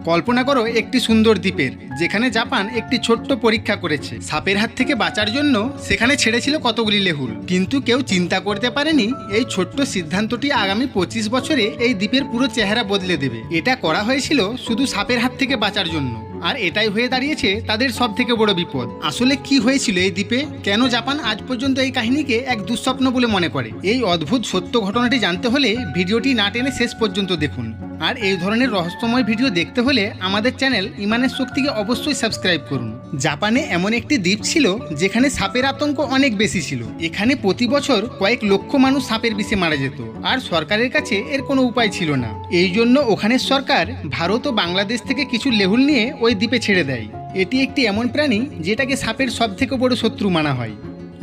কল্পনা করো একটি সুন্দর দ্বীপের যেখানে জাপান একটি ছোট্ট পরীক্ষা করেছে। সাপের হাত থেকে বাঁচার জন্য সেখানে ছেড়েছিল কতগুলি লেহুল, কিন্তু কেউ চিন্তা করতে পারেনি এই ছোট্ট সিদ্ধান্তটি আগামী 25 বছরে এই দ্বীপের পুরো চেহারা বদলে দেবে। এটা করা হয়েছিল শুধু সাপের হাত থেকে বাঁচার জন্য, আর এটাই হয়ে দাঁড়িয়েছে তাদের সব থেকে বড় বিপদ। আসলে কি হয়েছিল এই দ্বীপে? কেন জাপান আজ পর্যন্ত এই কাহিনীকে এক দুঃস্বপ্ন বলে মনে করে? এই অদ্ভুত সত্য ঘটনাটি জানতে হলে ভিডিওটি না টেনে শেষ পর্যন্ত দেখুন। আর এই ধরনের রহস্যময় ভিডিও দেখতে হলে আমাদের চ্যানেল ইমানের শক্তিকে অবশ্যই সাবস্ক্রাইব করুন। জাপানে এমন একটি দ্বীপ ছিল যেখানে সাপের আতঙ্ক অনেক বেশি ছিল। এখানে প্রতি বছর কয়েক লক্ষ মানুষ সাপের বিষে মারা যেত, আর সরকারের কাছে এর কোনো উপায় ছিল না। এই জন্য ওখানের সরকার ভারত ও বাংলাদেশ থেকে কিছু লেহুল নিয়ে ওই দ্বীপে ছেড়ে দেয়। এটি একটি এমন প্রাণী যেটাকে সাপের সব থেকে বড় শত্রু মানা হয়,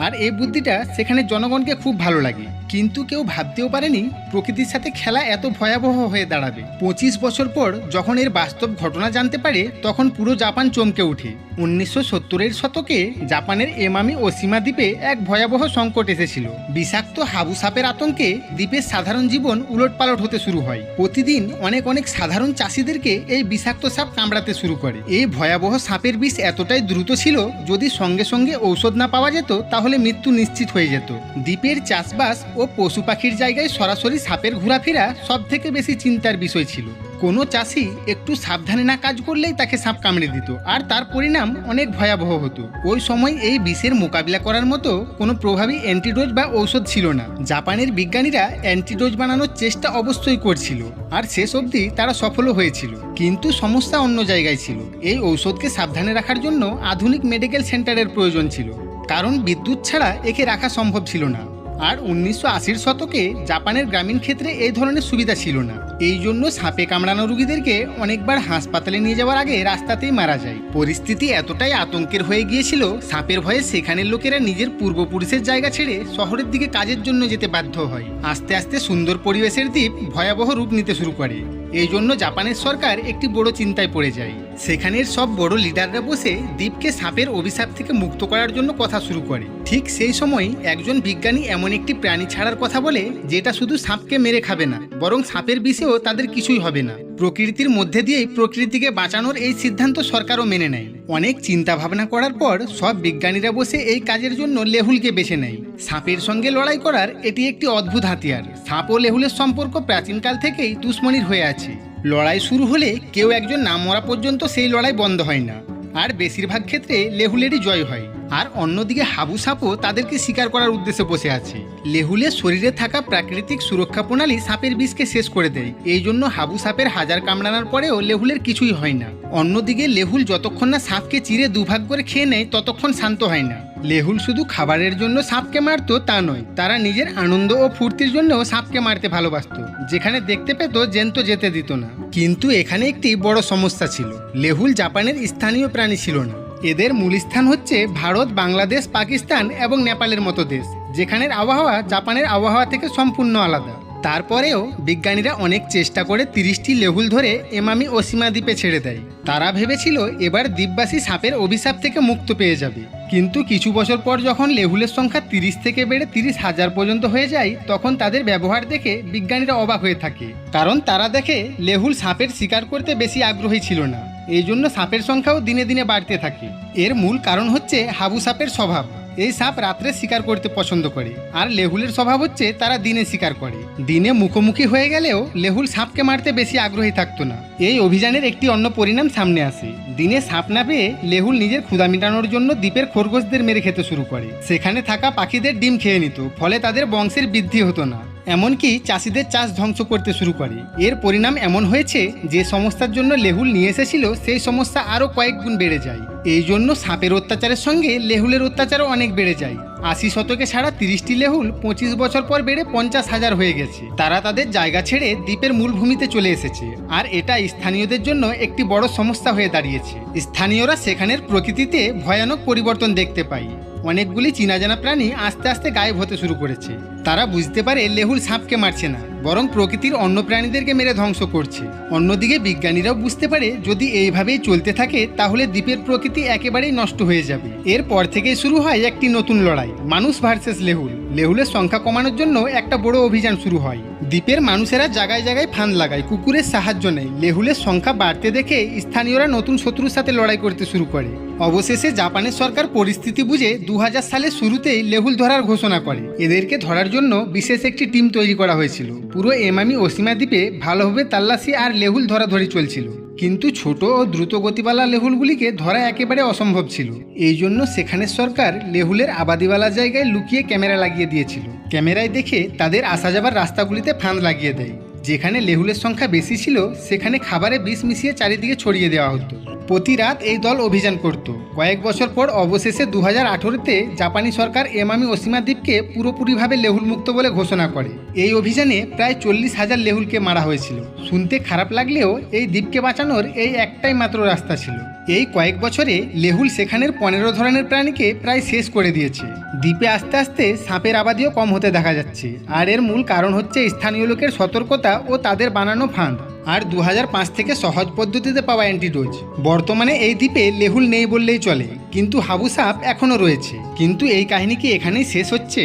আর এই বুদ্ধিটা সেখানে জনগণকে খুব ভালো লাগে। কিন্তু কেউ ভাবতেও পারেনি প্রকৃতির সাথে খেলা এত ভয়াবহ হয়ে দাঁড়াবে। 25 বছর পর যখন এর বাস্তব ঘটনা জানতে পারে তখন পুরো জাপান চমকে ওঠে। 1970-এর শতকে জাপানের এমামি ওশিমা দ্বীপে এক ভয়াবহ সংকট এসেছিল। বিষাক্ত হাবু সাপের আতঙ্কে দ্বীপের সাধারণ জীবন উলটপালট হতে শুরু হয়। প্রতিদিন অনেক সাধারণ চাষিদেরকে এই বিষাক্ত সাপ কামড়াতে শুরু করে। এই ভয়াবহ সাপের বিষ এতটাই দ্রুত ছিল, যদি সঙ্গে সঙ্গে ঔষধ না পাওয়া যেত তাহলে মৃত্যু নিশ্চিত হয়ে যেত। দ্বীপের চাষবাস ও পশু পাখির জায়গায় সরাসরি সাপের ঘোরাফেরা সব থেকে বেশি চিন্তার বিষয় ছিল। কোনো চাষি একটু সাবধানে না কাজ করলেই তাকে সাপ কামড়ে দিত, আর তার পরিণাম অনেক ভয়াবহ হতো। ওই সময় এই বিষের মোকাবিলা করার মতো কোনো প্রভাবী অ্যান্টিডোজ বা ঔষধ ছিল না। জাপানের বিজ্ঞানীরা অ্যান্টিডোজ বানানোর চেষ্টা অবশ্যই করছিল, আর শেষ অবধি তারা সফলও হয়েছিল। কিন্তু সমস্যা অন্য জায়গায় ছিল। এই ঔষধকে সাবধানে রাখার জন্য আধুনিক মেডিকেল সেন্টারের প্রয়োজন ছিল, কারণ বিদ্যুৎ ছাড়া একে রাখা সম্ভব ছিল না। আর 1980-র শতকে জাপানের গ্রামীণ ক্ষেত্রে এই ধরনের সুবিধা ছিল না। এই জন্য সাপে কামড়ানো রোগীদেরকে অনেকবার হাসপাতালে নিয়ে যাওয়ার আগে রাস্তাতেই মারা যায়। পরিস্থিতি এতটাই আতঙ্কের হয়ে গিয়েছিল, সাপের ভয়ে সেখানের লোকেরা নিজের পূর্বপুরুষের জায়গা ছেড়ে শহরের দিকে কাজের জন্য যেতে বাধ্য হয়। আস্তে আস্তে সুন্দর পরিবেশের দ্বীপ ভয়াবহ রূপ নিতে শুরু করে। এই জন্য জাপানের সরকার একটি বড় চিন্তায় পড়ে যায়। সেখানের সব বড় লিডাররা বসে দ্বীপকে সাপের অভিশাপ থেকে মুক্ত করার জন্য কথা শুরু করে। ঠিক সেই সময় একজন বিজ্ঞানী এমন একটি প্রাণী ছাড়ার কথা বলে যেটা শুধু সাপকে মেরে খাবে না, বরং সাপের বিষেও তাদের কিছুই হবে না। প্রকৃতির মধ্যে দিয়েই প্রকৃতিকে বাঁচানোর এই সিদ্ধান্ত সরকারও মেনে নেয়। অনেক চিন্তা ভাবনা করার পর সব বিজ্ঞানীরা বসে এই কাজের জন্য লেহুলকে বেছে নেয়। সাপের সঙ্গে লড়াই করার এটি একটি অদ্ভুত হাতিয়ার। সাপ ও লেহুলের সম্পর্ক প্রাচীনকাল থেকেই দুশ্মনির হয়ে আছে। লড়াই শুরু হলে কেউ একজন না মরা পর্যন্ত সেই লড়াই বন্ধ হয় না, আর বেশিরভাগ ক্ষেত্রে লেহুলেরই জয় হয়। আর অন্যদিকে হাবু সাপও তাদেরকে শিকার করার উদ্দেশ্যে বসে আছে। লেহুলের শরীরে থাকা প্রাকৃতিক সুরক্ষা প্রণালী সাপের বিষকে শেষ করে দেয়। এই জন্য হাবু সাপের হাজার কামড়ানোর পরেও লেহুলের কিছুই হয় না। অন্যদিকে লেহুল যতক্ষণ না সাপকে চিরে দুভাগ করে খেয়ে নেয় ততক্ষণ শান্ত হয় না। লেহুল শুধু খাবারের জন্য সাপকে মারতো তা নয়, তারা নিজের আনন্দ ও ফুর্তির জন্যও সাপকে মারতে ভালোবাসত। যেখানে দেখতে পেত জ্যান্ত যেতে দিত না। কিন্তু এখানে একটি বড় সমস্যা ছিল। লেহুল জাপানের স্থানীয় প্রাণী ছিল না। এদের মূল স্থান হচ্ছে ভারত, বাংলাদেশ, পাকিস্তান এবং নেপালের মতো দেশ, যেখানের আবহাওয়া জাপানের আবহাওয়া থেকে সম্পূর্ণ আলাদা। তারপরেও বিজ্ঞানীরা অনেক চেষ্টা করে 30টি লেহুল ধরে এমামি ওশিমা দ্বীপে ছেড়ে দেয়। তারা ভেবেছিল এবার দ্বীপবাসী সাপের অভিশাপ থেকে মুক্ত পেয়ে যাবে। কিন্তু কিছু বছর পর যখন লেহুলের সংখ্যা 30 থেকে বেড়ে 30,000 পর্যন্ত হয়ে যায়, তখন তাদের ব্যবহার দেখে বিজ্ঞানীরা অবাক হয়ে থাকে। কারণ তারা দেখে লেহুল সাপের শিকার করতে বেশি আগ্রহী ছিল না। এই জন্য সাপের সংখ্যাও দিনে দিনে বাড়তে থাকে। এর মূল কারণ হচ্ছে হাবু সাপের স্বভাব। এই সাপ রাত্রে শিকার করতে পছন্দ করে, আর লেহুলের স্বভাব হচ্ছে তারা দিনে শিকার করে। দিনে মুখোমুখি হয়ে গেলেও লেহুল সাপকে মারতে বেশি আগ্রহী থাকতো না। এই অভিযানের একটি অন্য পরিণাম সামনে আসে। দিনে সাপ না পেয়ে লেহুল নিজের ক্ষুধা মেটানোর জন্য দ্বীপের খরগোশদের মেরে খেতে শুরু করে। সেখানে থাকা পাখিদের ডিম খেয়ে নিত, ফলে তাদের বংশের বৃদ্ধি হতো না। এমনকি চাষিদের চাষ ধ্বংস করতে শুরু করে। এর পরিণাম এমন হয়েছে যে সমস্যার জন্য লেহুল নিয়ে এসেছিল সেই সমস্যা আরও কয়েক গুণ বেড়ে যায়। এই জন্য সাপের অত্যাচারের সঙ্গে লেহুলের অত্যাচারও অনেক বেড়ে যায়। 80 শতকে ছাড়া 30টি লেহুল 25 বছর পর বেড়ে 50,000 হয়ে গেছে। তারা তাদের জায়গা ছেড়ে দ্বীপের মূল ভূমিতে চলে এসেছে, আর এটা স্থানীয়দের জন্য একটি বড় সমস্যা হয়ে দাঁড়িয়েছে। স্থানীয়রা সেখানের প্রকৃতিতে ভয়ানক পরিবর্তন দেখতে পায়। অনেকগুলি চীনা জানা প্রাণী আস্তে আস্তে গায়েব হতে শুরু করেছে। তারা বুঝতে পারে লেহুল সাপকে মারছে না, বরং প্রকৃতির অন্য প্রাণীদেরকে মেরে ধ্বংস করছে। অন্যদিকে বিজ্ঞানীরাও বুঝতে পারে যদি এইভাবেই চলতে থাকে তাহলে দ্বীপের প্রকৃতি একেবারেই নষ্ট হয়ে যাবে। এরপর থেকেই শুরু হয় একটি নতুন লড়াই, মানুষ ভার্সেস লেহুল। লেহুলের সংখ্যা কমানোর জন্য একটা বড় অভিযান শুরু হয়। দ্বীপের মানুষেরা জায়গায় জায়গায় ফাঁদ লাগায়, কুকুরের সাহায্য নেয়। লেহুলের সংখ্যা বাড়তে দেখে স্থানীয়রা নতুন শত্রুর সাথে লড়াই করতে শুরু করে। অবশেষে জাপানের সরকার পরিস্থিতি বুঝে 2000 সালের শুরুতেই লেহুল ধরার ঘোষণা করে। এদেরকে ধরার জন্য বিশেষ একটি টিম তৈরি করা হয়েছিল। পুরো এমামি ওশিমা দ্বীপে ভালোভাবে তাল্লাশি আর লেহুল ধরাধরি চলছিল, কিন্তু ছোট ও দ্রুত গতিওয়ালা লেহুলগুলিকে ধরা একেবারে অসম্ভব ছিল। এই জন্য সেখানের সরকার লেহুলের আবাদিওয়ালা জায়গায় লুকিয়ে ক্যামেরা লাগিয়ে দিয়েছিল। ক্যামেরায় দেখে তাদের আসা যাবার রাস্তাগুলিতে ফাঁদ লাগিয়ে দেয়। যেখানে লেহুলের সংখ্যা বেশি ছিল সেখানে খাবারে বিষ মিশিয়ে চারিদিকে ছড়িয়ে দেওয়া হতো। প্রতি রাত এই দল অভিযান করত। কয়েক বছর পর অবশেষে 2018-তে জাপানি সরকার এমামি ওশিমা দ্বীপকে পুরোপুরিভাবে লেহুল মুক্ত বলে ঘোষণা করে। এই অভিযানে প্রায় 40,000 লেহুলকে মারা হয়েছিল। শুনতে খারাপ লাগলেও এই দ্বীপকে বাঁচানোর এই একটাই মাত্র রাস্তা ছিল। এই কয়েক বছরে লেহুল সেখানের 15 ধরনের প্রাণীকে প্রায় শেষ করে দিয়েছে। দ্বীপে আস্তে আস্তে সাপের আবাদিও কম হতে দেখা যাচ্ছে, আর এর মূল কারণ হচ্ছে স্থানীয় লোকের সতর্কতা ও তাদের বানানো ফাঁদ, আর 2005 থেকে সহজ পদ্ধতিতে পাওয়া অ্যান্টিডোজ। বর্তমানে এই দ্বীপে লেহুল নেই বললেই চলে, কিন্তু হাবু সাপ এখনও রয়েছে। কিন্তু এই কাহিনী কি এখানেই শেষ হচ্ছে?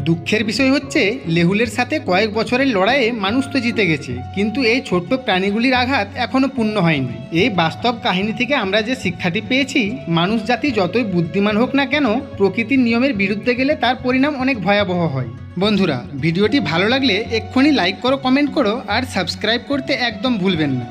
দুঃখের বিষয় হচ্ছে লেহুলের সাথে কয়েক বছরের লড়াইয়ে মানুষ তো জিতে গেছে, কিন্তু এই ছোট্ট প্রাণীগুলির আঘাত এখনও পূর্ণ হয়নি। এই বাস্তব কাহিনী থেকে আমরা যে শিক্ষাটি পেয়েছি, মানুষ জাতি যতই বুদ্ধিমান হোক না কেন, প্রকৃতির নিয়মের বিরুদ্ধে গেলে তার পরিণাম অনেক ভয়াবহ হয়। বন্ধুরা, ভিডিওটি ভালো লাগলে এক্ষুনি লাইক করো, কমেন্ট করো আর সাবস্ক্রাইব করতে একদম ভুলবেন না।